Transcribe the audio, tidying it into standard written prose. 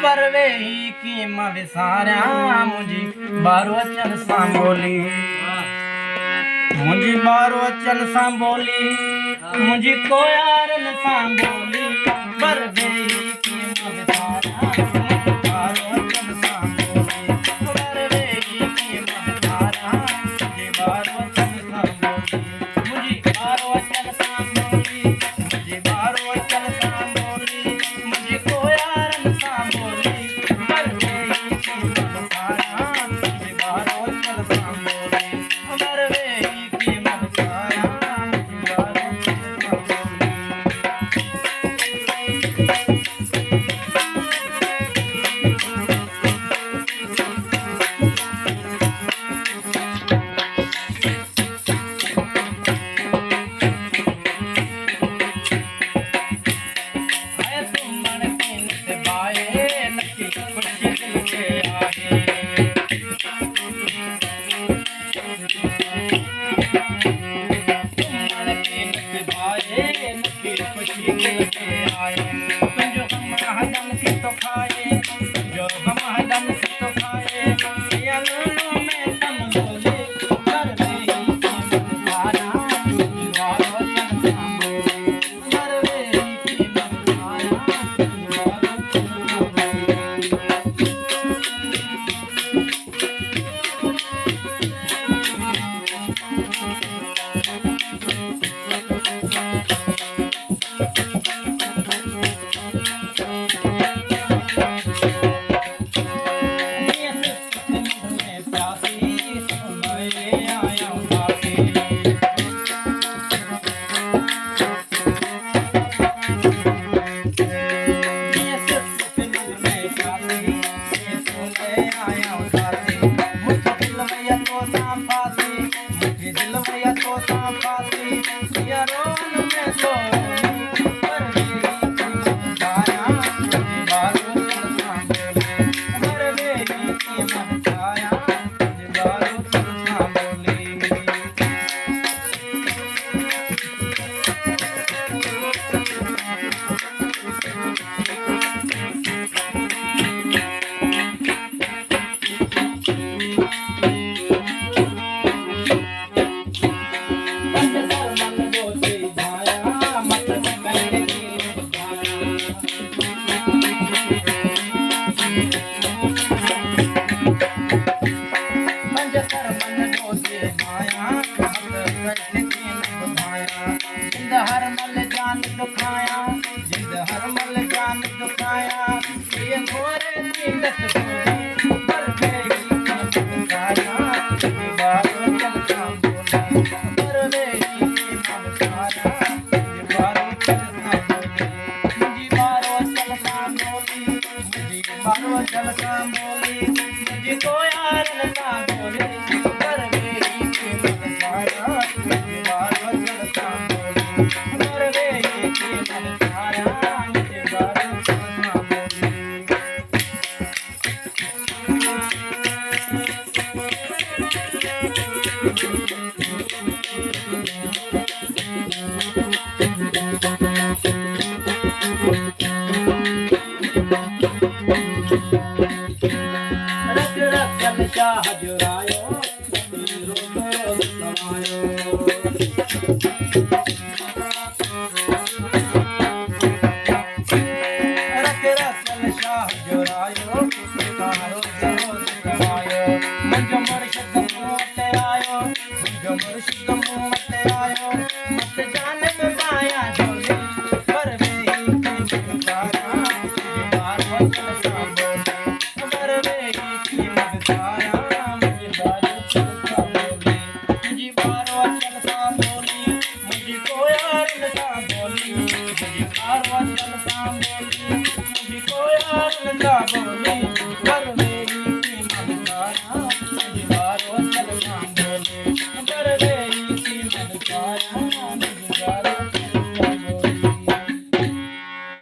बरवे की विसारा मुझी बारो अचन सां बोली मुझी बारो अचन सां बोली मुझी कोयारन सां बोली बरवे की विसारा बारो अचन सां बोली बरवे की विसारा मुझी बारो अचन सां बोली मुझी बारो अचन सां बोली मुझी बारो अचन सां बोली मुझी कोयारन सां बोली बरवे की विसारा मुझी बारो अचन सां बोली बरवे की विसारा मुझी बारो अचन सां बोली हर मल जान दुखाया जिंद हर मल जान दुखाया ये मोरे जिंदत बरवे की विसारा बारो चलता बोला बरवे की विसारा बारो चलता बोली मुझी बारो चलता बोली मुझी बारो चलता बोली मुझी कोयारन सां बोली बरवे की विसारा बारो चलता बोली बरवे की विसारा मुझी बारो चलता बोली रख रख शाह जुरायो मीरो तो समायो रख रख शाह जुरायो तारो जरो समायो मुझ मुर्शिद मोते आयो मुझ मुर्शिद मोते आयो मत जान में माया झोली बरवे की विसारा बारो चलता बोली बरवे की विसारा मुझी बारो चलता बोली मुझी बारो चलता बोली मुझी कोयारन सां बोली मुझी बारो चलता बोली मुझी कोयारन सां बोली